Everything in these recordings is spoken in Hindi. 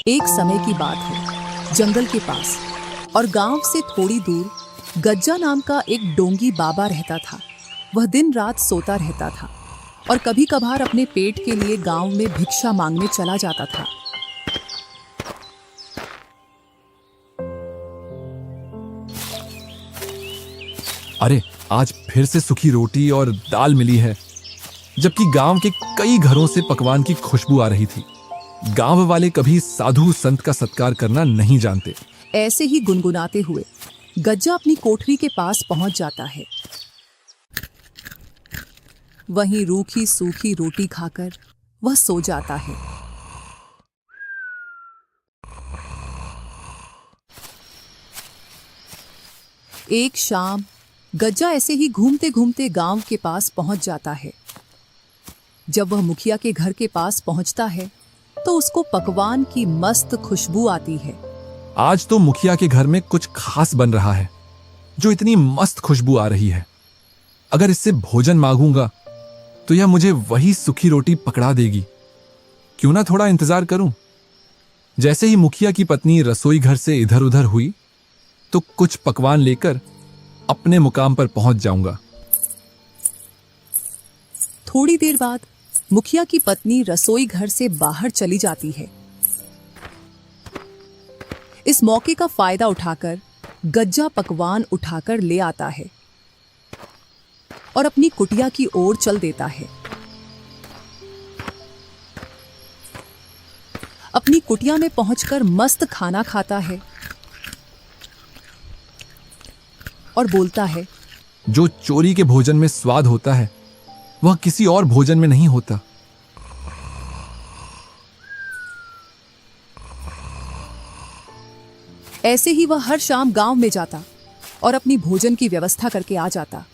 एक समय की बात है, जंगल के पास और गांव से थोड़ी दूर गज्जा नाम का एक डोंगी बाबा रहता था। वह दिन रात सोता रहता था और कभी कभार अपने पेट के लिए गांव में भिक्षा मांगने चला जाता था। अरे, आज फिर से सूखी रोटी और दाल मिली है, जबकि गांव के कई घरों से पकवान की खुशबू आ रही थी। गांव वाले कभी साधु संत का सत्कार करना नहीं जानते। ऐसे ही गुनगुनाते हुए गज्जा अपनी कोठरी के पास पहुंच जाता है। वहीं रूखी सूखी रोटी खाकर वह सो जाता है। एक शाम गज्जा ऐसे ही घूमते घूमते गांव के पास पहुंच जाता है। जब वह मुखिया के घर के पास पहुंचता है तो उसको पकवान की मस्त खुशबू आती है। आज तो मुखिया के घर में कुछ खास बन रहा है, जो इतनी मस्त खुशबू आ रही है। अगर इससे भोजन मांगूंगा तो यह मुझे वही सूखी रोटी पकड़ा देगी। क्यों ना थोड़ा इंतजार करूं। जैसे ही मुखिया की पत्नी रसोई घर से इधर उधर हुई तो कुछ पकवान लेकर अपने मुकाम पर पहुंच जाऊंगा। थोड़ी देर बाद मुखिया की पत्नी रसोई घर से बाहर चली जाती है। इस मौके का फायदा उठाकर गज्जा पकवान उठाकर ले आता है और अपनी कुटिया की ओर चल देता है। अपनी कुटिया में पहुंचकर मस्त खाना खाता है और बोलता है, जो चोरी के भोजन में स्वाद होता है वह किसी और भोजन में नहीं होता। ऐसे ही वह हर शाम गांव में जाता और अपनी भोजन की व्यवस्था करके आ जाता।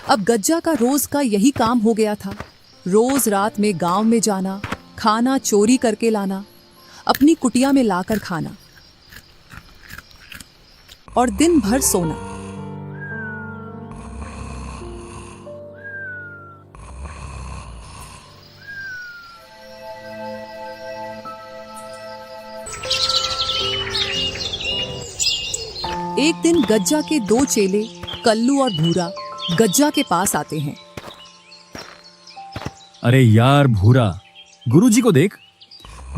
अब गज्जा का रोज का यही काम हो गया था। रोज रात में गांव में जाना, खाना चोरी करके लाना, अपनी कुटिया में लाकर खाना और दिन भर सोना। एक दिन गज्जा के दो चेले कल्लू और भूरा गज्जा के पास आते हैं। अरे यार भूरा, गुरुजी को देख,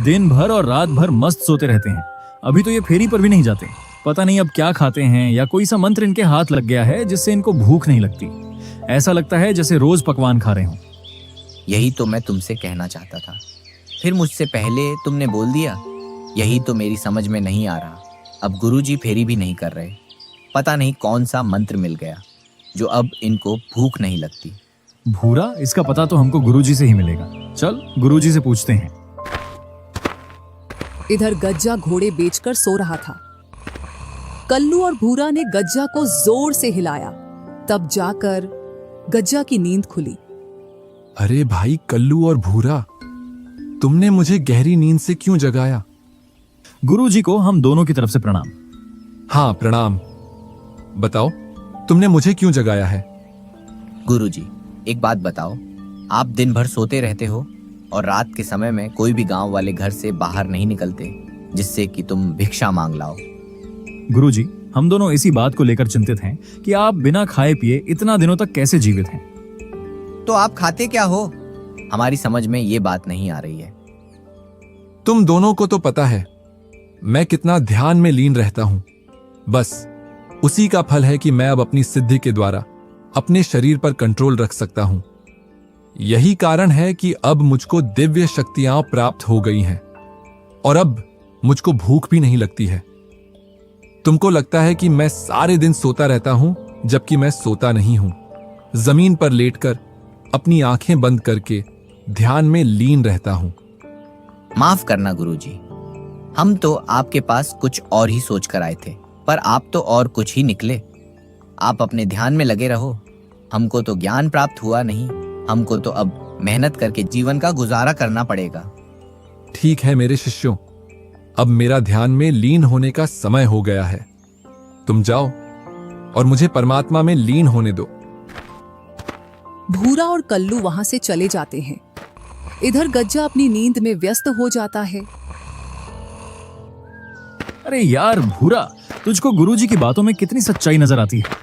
दिन भर और रात भर मस्त सोते रहते हैं। अभी तो ये फेरी पर भी नहीं जाते। पता नहीं अब क्या खाते हैं, या कोई सा मंत्र इनके हाथ लग गया है जिससे इनको भूख नहीं लगती। ऐसा लगता है जैसे रोज पकवान खा रहे हों। यही तो मैं तुमसे कहना चाहता था, फिर मुझसे पहले तुमने बोल दिया। यही तो मेरी समझ में नहीं आ रहा। अब गुरुजी फेरी भी नहीं कर रहे। पता नहीं कौन सा मंत्र मिल गया जो अब इनको भूख नहीं लगती। भूरा, इसका पता तो हमको गुरुजी से ही मिलेगा। चल गुरुजी से पूछते हैं। इधर गज्जा घोड़े बेचकर सो रहा था। कल्लू और भूरा ने गज्जा को जोर से हिलाया, तब जाकर गज्जा की नींद खुली। अरे भाई कल्लू और भूरा, तुमने मुझे गहरी नींद से क्यों जगाया? गुरुजी को हम दोनों की तरफ से प्रणाम। हाँ प्रणाम। बताओ, तुमने मुझे क्यों जगाया है? गुरुजी, एक बात बताओ, आप दिन भर सोते रहते हो और रात के समय में कोई भी गांव वाले घर से बाहर नहीं निकलते जिससे कि तुम भिक्षा मांग लाओ। गुरुजी, हम दोनों इसी बात को लेकर चिंतित हैं कि आप बिना खाए पिए इतना दिनों तक कैसे जीवित हैं। तो आप खाते क्या हो? हमारी समझ में ये बात नहीं आ रही है। तुम दोनों को तो पता है मैं कितना ध्यान में लीन रहता हूं। बस उसी का फल है कि मैं अब अपनी सिद्धि के द्वारा अपने शरीर पर कंट्रोल रख सकता हूं। यही कारण है कि अब मुझको दिव्य शक्तियां प्राप्त हो गई हैं और अब मुझको भूख भी नहीं लगती है। तुमको लगता है कि मैं सारे दिन सोता रहता हूं, जबकि मैं सोता नहीं हूं। जमीन पर लेटकर अपनी आंखें बंद करके ध्यान में लीन रहता हूं। माफ करना गुरुजी, हम तो आपके पास कुछ और ही सोच कर आए थे, पर आप तो और कुछ ही निकले। आप अपने ध्यान में लगे रहो। हमको तो ज्ञान प्राप्त हुआ नहीं, हमको तो अब मेहनत करके जीवन का गुजारा करना पड़ेगा। ठीक है मेरे शिष्यों, अब मेरा ध्यान में लीन होने का समय हो गया है। तुम जाओ और मुझे परमात्मा में लीन होने दो। भूरा और कल्लू वहां से चले जाते हैं। इधर गज्जा अपनी नींद में व्यस्त हो जाता है। अरे यार भूरा, तुझको गुरुजी की बातों में कितनी सच्चाई नजर आती है।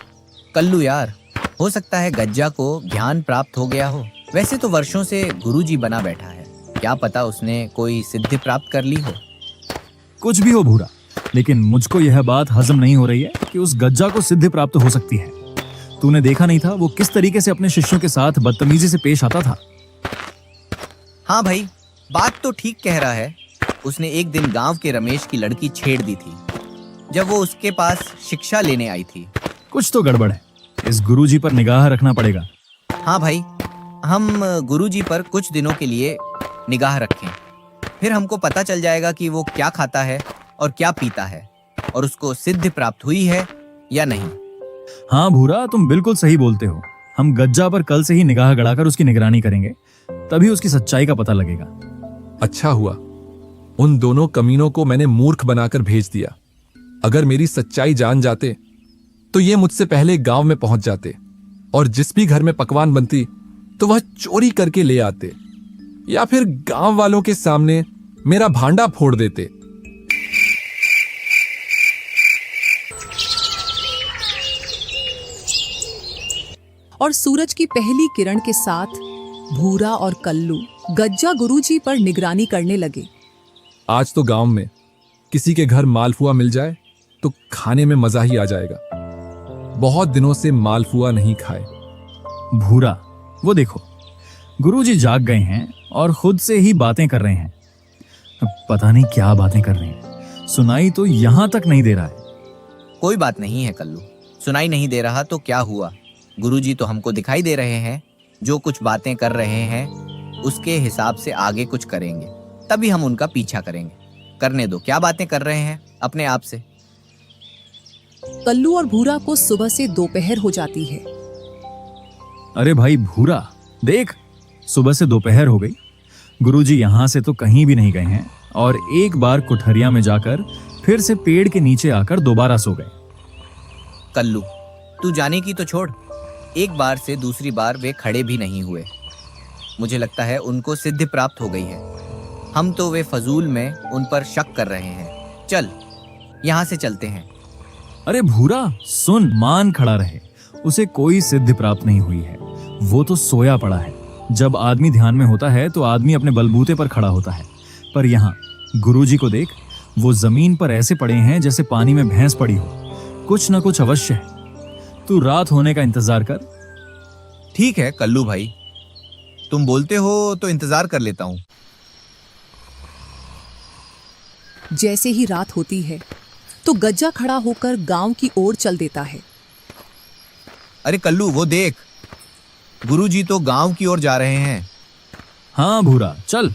कल्लू यार, हो सकता है गज्जा को ज्ञान प्राप्त हो गया हो। वैसे तो वर्षों से गुरुजी बना बैठा है, क्या पता उसने कोई सिद्धि प्राप्त कर ली हो। कुछ भी हो भूरा, लेकिन मुझको यह बात हजम नहीं हो रही है कि उस गज्जा को सिद्धि प्राप्त हो सकती है। तूने देखा नहीं था वो किस तरीके से अपने शिष्यों के साथ बदतमीजी से पेश आता था। हाँ भाई, बात तो ठीक कह रहा है। उसने एक दिन गांव के रमेश की लड़की छेड़ दी थी जब वो उसके पास शिक्षा लेने आई थी। कुछ तो गड़बड़ है, इस गुरुजी पर निगाह रखना पड़ेगा। हाँ भाई, हम गुरुजी पर कुछ दिनों के लिए निगाह रखें, फिर हमको पता चल जाएगा कि वो क्या खाता है और क्या पीता है और उसको सिद्धि प्राप्त हुई है या नहीं। हाँ भूरा, तुम बिल्कुल सही बोलते हो। हम गज्जा पर कल से ही निगाह गड़ाकर उसकी निगरानी करेंगे, तभी उसकी सच्चाई का पता लगेगा। अच्छा हुआ उन दोनों कमीनों को मैंने मूर्ख बनाकर भेज दिया। अगर मेरी सच्चाई जान जाते तो ये मुझसे पहले गांव में पहुंच जाते और जिस भी घर में पकवान बनती तो वह चोरी करके ले आते या फिर गांव वालों के सामने मेरा भांडा फोड़ देते। और सूरज की पहली किरण के साथ भूरा और कल्लू गज्जा गुरुजी पर निगरानी करने लगे। आज तो गांव में किसी के घर मालपुआ मिल जाए तो खाने में मजा ही आ जाएगा। बहुत दिनों से मालपुआ नहीं खाए। भूरा, वो देखो, गुरुजी जाग गए हैं और खुद से ही बातें कर रहे हैं। अब पता नहीं क्या बातें कर रहे हैं, सुनाई तो यहां तक नहीं दे रहा है। कोई बात नहीं है कल्लू, सुनाई नहीं दे रहा तो क्या हुआ, गुरुजी तो हमको दिखाई दे रहे हैं। जो कुछ बातें कर रहे हैं उसके हिसाब से आगे कुछ करेंगे, तभी हम उनका पीछा करेंगे। करने दो, क्या बातें कर रहे हैं अपने आप से। कल्लू और भूरा को सुबह से दोपहर हो जाती है। अरे भाई भूरा, देख, सुबह से दोपहर हो गई। गुरुजी यहां से तो कहीं भी नहीं गए हैं और एक बार कुठरिया में जाकर फिर से पेड़ के नीचे आकर दोबारा सो गए। कल्लू, तू जाने की तो छोड़, एक बार से दूसरी बार वे खड़े भी नहीं हुए। मुझे लगता है उनको सिद्धि प्राप्त हो गई है। हम तो वे फजूल में उन पर शक कर रहे हैं। चल, यहाँ से चलते हैं। अरे भूरा सुन, मान खड़ा रहे, उसे कोई सिद्धि प्राप्त नहीं हुई है। वो तो सोया पड़ा है। जब आदमी ध्यान में होता है तो आदमी अपने बलबूते पर खड़ा होता है, पर यहाँ गुरुजी को देख, वो जमीन पर ऐसे पड़े हैं जैसे पानी में भैंस पड़ी हो। कुछ न कुछ अवश्य है। तू रात होने का इंतजार कर। ठीक है कल्लू भाई, तुम बोलते हो तो इंतजार कर लेता हूँ। जैसे ही रात होती है तो गज्जा खड़ा होकर गांव की ओर चल देता है। अरे कल्लू, वो देख, गुरुजी तो गांव की ओर जा रहे हैं। हाँ भूरा, चल,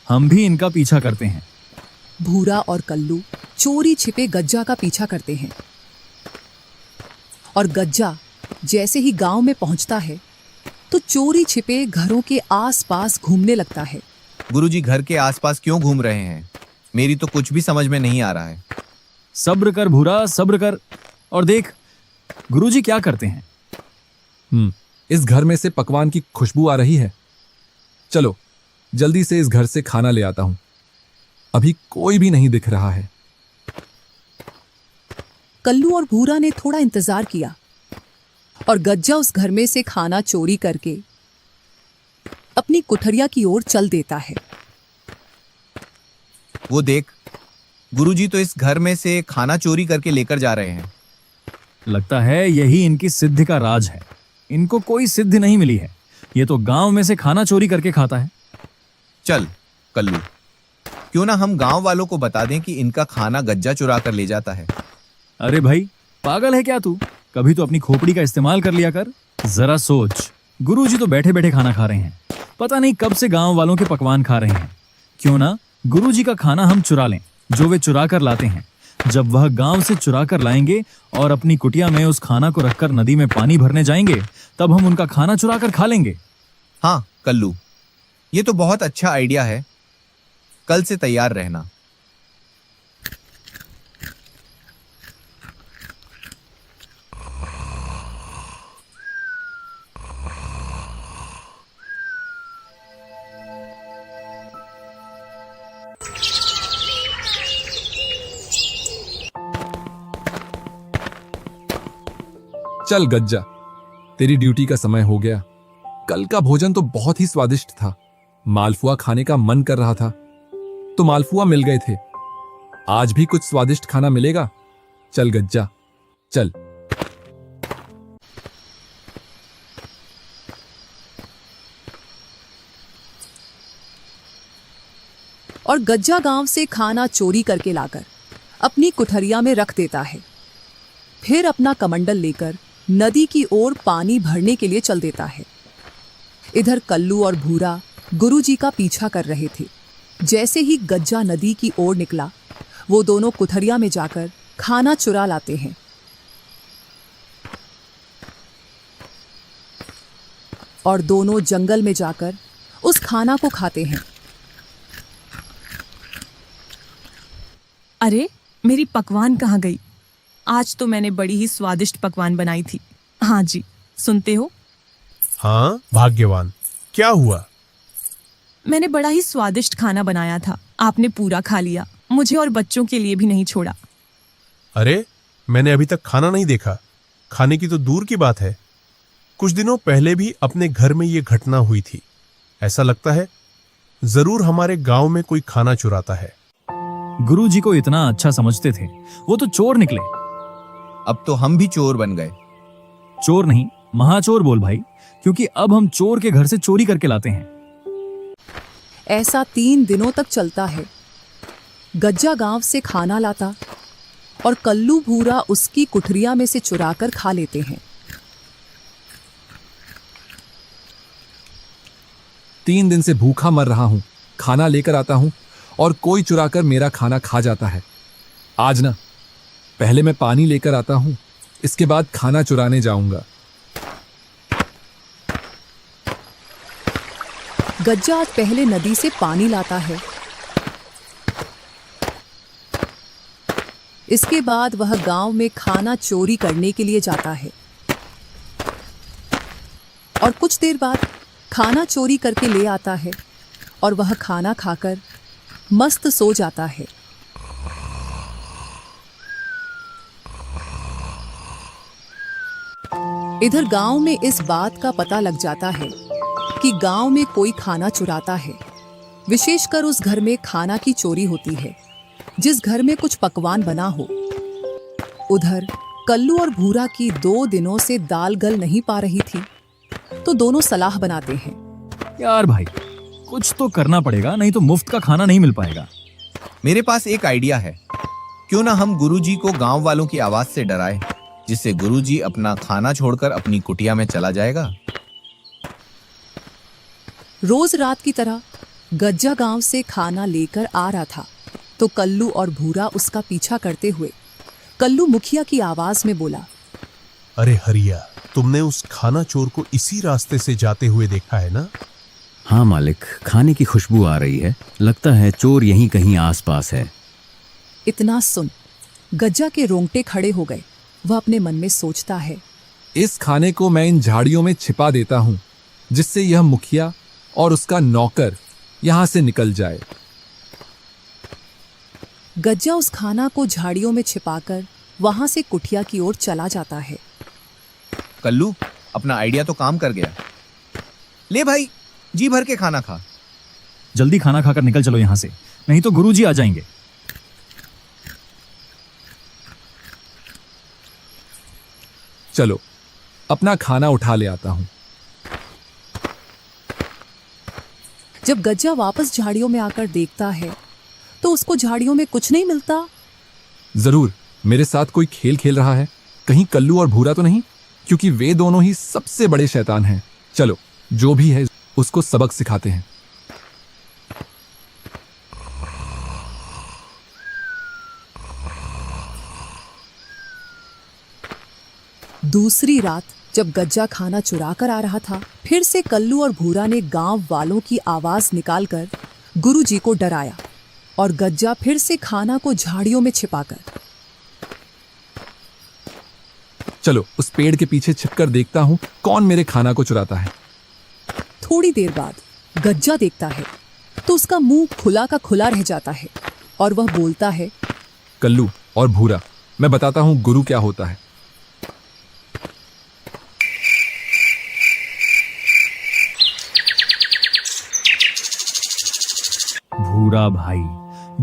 हम भी इनका पीछा करते हैं। भूरा और कल्लू चोरी छिपे गज्जा का पीछा करते हैं और गज्जा जैसे ही गांव में पहुंचता है तो चोरी छिपे घरों के आसपास घूमने लगता है। गुरुजी घर के आसपास क्यों घूम रहे हैं, मेरी तो कुछ भी समझ में नहीं आ रहा है। सब्र कर भूरा, सब्र कर, और देख गुरुजी क्या करते हैं। इस घर में से पकवान की खुशबू आ रही है। चलो जल्दी से इस घर से खाना ले आता हूं। अभी कोई भी नहीं दिख रहा है। कल्लू और भूरा ने थोड़ा इंतजार किया और गज्जा उस घर में से खाना चोरी करके अपनी कुठरिया की ओर चल देता है। वो देख, गुरुजी तो इस घर में से खाना चोरी करके लेकर जा रहे हैं। लगता है यही इनकी सिद्धि का राज है। इनको कोई सिद्धि नहीं मिली है, ये तो गांव में से खाना चोरी करके खाता है। चल कल्लू, क्यों ना हम गांव वालों को बता दें कि इनका खाना गज्जा चुरा कर ले जाता है। अरे भाई, पागल है क्या तू? कभी तो अपनी खोपड़ी का इस्तेमाल कर लिया कर। जरा सोच, गुरुजी तो बैठे बैठे खाना खा रहे हैं, पता नहीं कब से गांव वालों के पकवान खा रहे हैं। क्यों ना गुरुजी का खाना हम चुरा लें, जो वे चुरा कर लाते हैं। जब वह गांव से चुरा कर लाएंगे और अपनी कुटिया में उस खाना को रखकर नदी में पानी भरने जाएंगे, तब हम उनका खाना चुरा कर खा लेंगे। हाँ कल्लू, ये तो बहुत अच्छा आइडिया है। कल से तैयार रहना। चल गज्जा, तेरी ड्यूटी का समय हो गया। कल का भोजन तो बहुत ही स्वादिष्ट था। मालपुआ खाने का मन कर रहा था तो मालपुआ मिल गए थे। आज भी कुछ स्वादिष्ट खाना मिलेगा। चल गज्जा, चल। और गज्जा गांव से खाना चोरी करके लाकर अपनी कुठरिया में रख देता है। फिर अपना कमंडल लेकर नदी की ओर पानी भरने के लिए चल देता है। इधर कल्लू और भूरा गुरुजी का पीछा कर रहे थे। जैसे ही गज्जा नदी की ओर निकला, वो दोनों कुठरिया में जाकर खाना चुरा लाते हैं। और दोनों जंगल में जाकर उस खाना को खाते हैं। अरे, मेरी पकवान कहाँ गई? आज तो मैंने बड़ी ही स्वादिष्ट पकवान बनाई थी। हाँ जी, सुनते हो? हाँ, भाग्यवान, क्या हुआ? मैंने बड़ा ही स्वादिष्ट खाना बनाया था। आपने पूरा खा लिया, मुझे और बच्चों के लिए भी नहीं छोड़ा। अरे, मैंने अभी तक खाना नहीं देखा। खाने की तो दूर की बात है। कुछ दिनों पहले भी अपने घर में ये घटना हुई थी। ऐसा लगता है जरूर हमारे गांव में कोई खाना चुराता है। गुरुजी को इतना अच्छा समझते थे, वो तो चोर निकले। अब तो हम भी चोर बन गए। चोर नहीं, महाचोर बोल भाई, क्योंकि अब हम चोर के घर से चोरी करके लाते हैं। ऐसा 3 दिनों तक चलता है। गज्जा गांव से खाना लाता और कल्लू भूरा उसकी कुठरिया में से चुराकर खा लेते हैं। 3 दिन से भूखा मर रहा हूं। खाना लेकर आता हूं और कोई चुराकर मेरा खाना खा जाता है। आज ना, पहले मैं पानी लेकर आता हूं, इसके बाद खाना चुराने जाऊंगा। गज्जा आज पहले नदी से पानी लाता है। इसके बाद वह गांव में खाना चोरी करने के लिए जाता है और कुछ देर बाद खाना चोरी करके ले आता है और वह खाना खाकर मस्त सो जाता है। इधर गांव में इस बात का पता लग जाता है कि गांव में कोई खाना चुराता है। विशेषकर उस घर में खाना की चोरी होती है जिस घर में कुछ पकवान बना हो। उधर कल्लू और भूरा की 2 दिनों से दाल गल नहीं पा रही थी, तो दोनों सलाह बनाते हैं। यार भाई, कुछ तो करना पड़ेगा, नहीं तो मुफ्त का खाना नहीं मिल पाएगा। मेरे पास एक आइडिया है। क्यों ना हम गुरुजी को गांव वालों की आवाज से डराएं, जिससे गुरुजी अपना खाना छोड़कर अपनी कुटिया में चला जाएगा। रोज रात की तरह गज्जा गांव से खाना लेकर आ रहा था तो कल्लू और भूरा उसका पीछा करते हुए कल्लू मुखिया की आवाज में बोला, अरे हरिया, तुमने उस खाना चोर को इसी रास्ते से जाते हुए देखा है ना? हाँ मालिक, खाने की खुशबू आ रही है। लगता है चोर यहीं कहीं आसपास है। इतना सुन गज्जा के रोंगटे खड़े हो गए। वह अपने मन में सोचता है, इस खाने को मैं इन झाड़ियों में छिपा देता हूं, जिससे यह मुखिया और उसका नौकर यहां से निकल जाए। गज्जा उस खाना को झाड़ियों में छिपाकर वहां से कुटिया की ओर चला जाता है। कल्लू, अपना आइडिया तो काम कर गया। ले भाई, जी भर के खाना खा। जल्दी खाना खाकर निकल चलो यहाँ से, नहीं तो गुरुजी आ जाएंगे। चलो, अपना खाना उठा ले आता हूं। जब गज्जा वापस झाड़ियों में आकर देखता है तो उसको झाड़ियों में कुछ नहीं मिलता। जरूर मेरे साथ कोई खेल खेल रहा है। कहीं कल्लू और भूरा तो नहीं, क्योंकि वे दोनों ही सबसे बड़े शैतान हैं। चलो, जो भी है उसको सबक सिखाते हैं। दूसरी रात जब गज्जा खाना चुरा कर आ रहा था, फिर से कल्लू और भूरा ने गांव वालों की आवाज निकालकर गुरुजी को डराया और गज्जा फिर से खाना को झाड़ियों में छिपाकर। चलो, उस पेड़ के पीछे छिपकर देखता हूं कौन मेरे खाना को चुराता है। थोड़ी देर बाद गज्जा देखता है तो उसका मुंह खुला का खुला रह जाता है और वह बोलता है, कल्लू और भूरा, मैं बताता हूं गुरु क्या होता है। भूरा भाई,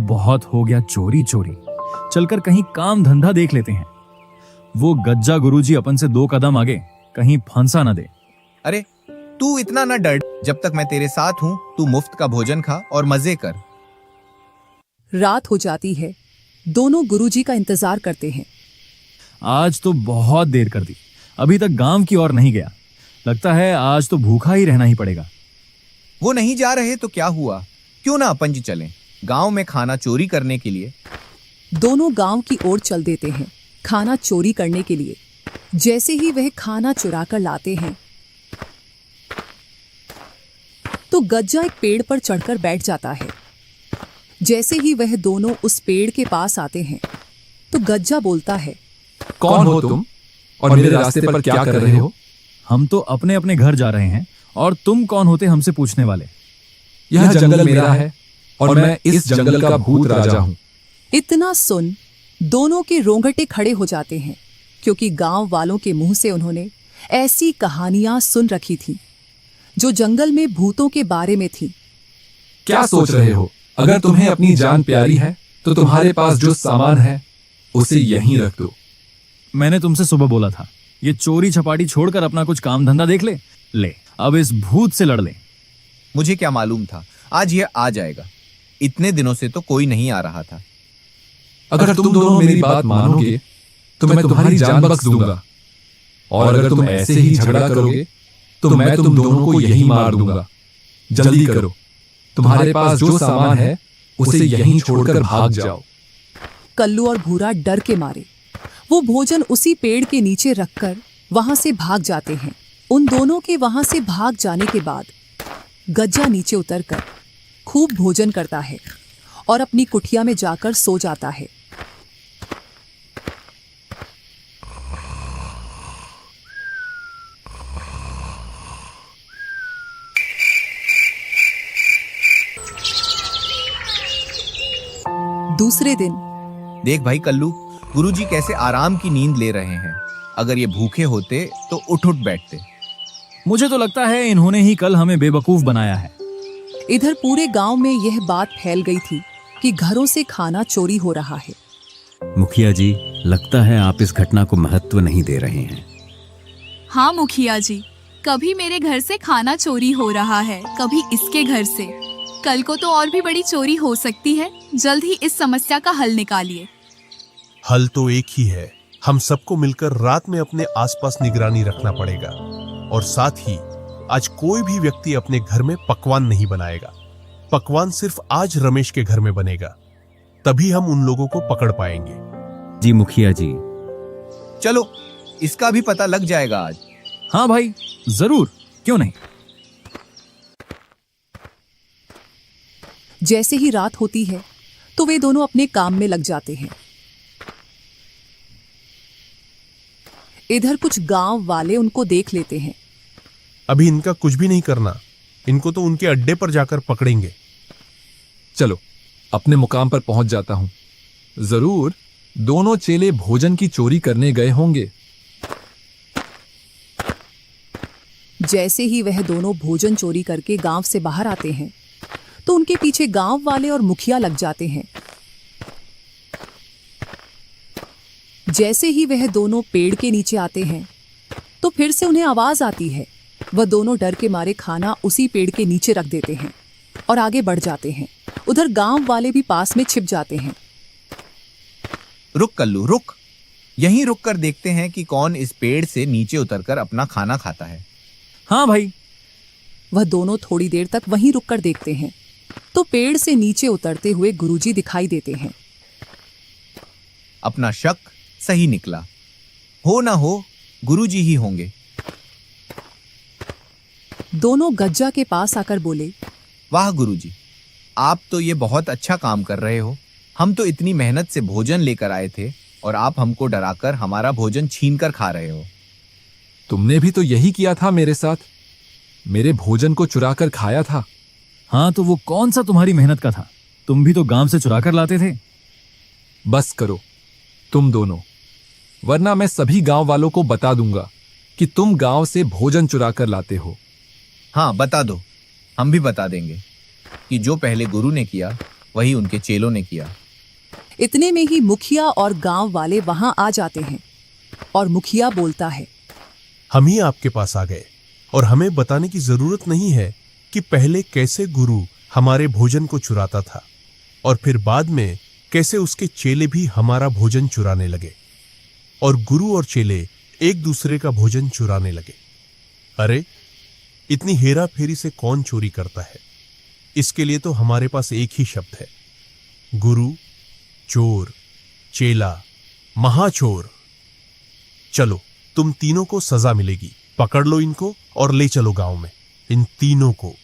बहुत हो गया चोरी चोरी। चलकर कहीं काम धंधा देख लेते हैं। वो गज्जा गुरुजी अपन से 2 कदम आगे, कहीं फंसा न दे। अरे तू इतना ना डर, जब तक मैं तेरे साथ हूं तू मुफ्त का भोजन खा और मजे कर। रात हो जाती है। दोनों गुरुजी का इंतजार करते हैं। आज तो बहुत देर कर दी, अभी तक गांव की ओर नहीं गया। लगता है आज तो भूखा ही रहना ही पड़ेगा। वो नहीं जा रहे तो क्या हुआ, क्यों ना अपन जी चलें गांव में खाना चोरी करने के लिए। दोनों गांव की ओर चल देते हैं खाना चोरी करने के लिए। जैसे ही वह खाना चुरा कर लाते हैं तो गज्जा एक पेड़ पर चढ़कर बैठ जाता है। जैसे ही वह दोनों उस पेड़ के पास आते हैं तो गज्जा बोलता है, कौन हो तुम और मेरे रास्ते पर क्या कर रहे हो? हम तो अपने अपने घर जा रहे हैं, और तुम कौन होते हमसे पूछने वाले? यह जंगल मेरा है और मैं इस जंगल का भूत राजा हूं। इतना सुन दोनों के रोंगटे खड़े हो जाते हैं, क्योंकि गांव वालों के मुंह से उन्होंने ऐसी कहानियां सुन रखी थी जो जंगल में भूतों के बारे में थी। क्या सोच रहे हो? अगर तुम्हें अपनी जान प्यारी है तो तुम्हारे पास जो सामान है उसे यहीं रख दो। मैंने तुमसे सुबह बोला था, ये चोरी छपाटी छोड़कर अपना कुछ काम धंधा देख ले। ले, अब इस भूत से लड़ ले। मुझे क्या मालूम था आज ये आ जाएगा। इतने दिनों से तो कोई नहीं आ रहा था। अगर तुम दोनों मेरी बात मानोगे तो मैं तुम्हारी जान बख्श दूंगा, और अगर तुम ऐसे ही झगड़ा करोगे तो मैं तुम दोनों को यहीं मार दूंगा। जल्दी करो, तुम्हारे पास जो सामान है उसे यहीं छोड़कर भाग जाओ। कल्लू और भूरा डर के मारे वो भोजन उसी पेड़ के नीचे रखकर वहां से भाग जाते हैं। उन दोनों के वहां से भाग जाने के बाद गज्जा नीचे उतरकर खूब भोजन करता है और अपनी कुटिया में जाकर सो जाता है। दूसरे दिन देख भाई कल्लू, गुरुजी कैसे आराम की नींद ले रहे हैं। अगर ये भूखे होते तो उठ उठ बैठते। मुझे तो लगता है इन्होंने ही कल हमें बेवकूफ बनाया है। इधर पूरे गांव में यह बात फैल गई थी कि घरों से खाना चोरी हो रहा है। मुखिया जी, लगता है आप इस घटना को महत्व नहीं दे रहे हैं। हाँ मुखिया जी, कभी मेरे घर से खाना चोरी हो रहा है, कभी इसके घर से। कल को तो और भी बड़ी चोरी हो सकती है। जल्द ही इस समस्या का हल निकालिए। हल तो एक ही है, हम सबको मिलकर रात में अपने आसपास निगरानी रखना पड़ेगा, और साथ ही आज कोई भी व्यक्ति अपने घर में पकवान नहीं बनाएगा। पकवान सिर्फ आज रमेश के घर में बनेगा, तभी हम उन लोगों को पकड़ पाएंगे। जी मुखिया जी। चलो, इसका भी पता लग जाएगा आज। हाँ भाई, जरूर, क्यों नहीं। जैसे ही रात होती है तो वे दोनों अपने काम में लग जाते हैं। इधर कुछ गांव वाले उनको देख लेते हैं। अभी इनका कुछ भी नहीं करना, इनको तो उनके अड्डे पर जाकर पकड़ेंगे। चलो, अपने मुकाम पर पहुंच जाता हूं। जरूर दोनों चेले भोजन की चोरी करने गए होंगे। जैसे ही वह दोनों भोजन चोरी करके गांव से बाहर आते हैं तो उनके पीछे गांव वाले और मुखिया लग जाते हैं। जैसे ही वह दोनों पेड़ के नीचे आते हैं तो फिर से उन्हें आवाज आती है। वह दोनों डर के मारे खाना उसी पेड़ के नीचे रख देते हैं और आगे बढ़ जाते हैं। उधर गांव वाले भी पास में छिप जाते हैं। रुक कल्लू, रुक। यहीं रुक कर देखते हैं कि कौन इस पेड़ से नीचे उतरकर अपना खाना खाता है। हाँ भाई। वह दोनों थोड़ी देर तक वहीं रुककर देखते हैं तो पेड़ से नीचे उतरते हुए गुरुजी दिखाई देते हैं। अपना शक सही निकला। हो ना हो गुरुजी ही होंगे। दोनों गज्जा के पास आकर बोले, वाह गुरुजी, आप तो ये बहुत अच्छा काम कर रहे हो। हम तो इतनी मेहनत से भोजन लेकर आए थे और आप हमको डराकर हमारा भोजन छीन कर खा रहे हो। तुमने भी तो यही किया था मेरे साथ, मेरे भोजन को चुरा कर खाया था। हाँ, तो वो कौन सा तुम्हारी मेहनत का था? तुम भी तो गांव से चुरा कर लाते थे। बस करो तुम दोनों, वरना मैं सभी गांव वालों को बता दूंगा कि तुम गांव से भोजन चुरा कर लाते हो। हाँ बता दो, हम भी बता देंगे कि जो पहले गुरु ने किया वही उनके चेलों ने किया। इतने में ही मुखिया और गांव वाले वहां आ जाते हैं और मुखिया बोलता है, हम ही आपके पास आ गए और हमें बताने की जरूरत नहीं है कि पहले कैसे गुरु हमारे भोजन को चुराता था और फिर बाद में कैसे उसके चेले भी हमारा भोजन चुराने लगे और गुरु और चेले एक दूसरे का भोजन चुराने लगे। अरे, इतनी हेरा फेरी से कौन चोरी करता है? इसके लिए तो हमारे पास एक ही शब्द है, गुरु, चोर, चेला, महाचोर। चलो, तुम तीनों को सजा मिलेगी। पकड़ लो इनको और ले चलो गांव में, इन तीनों को।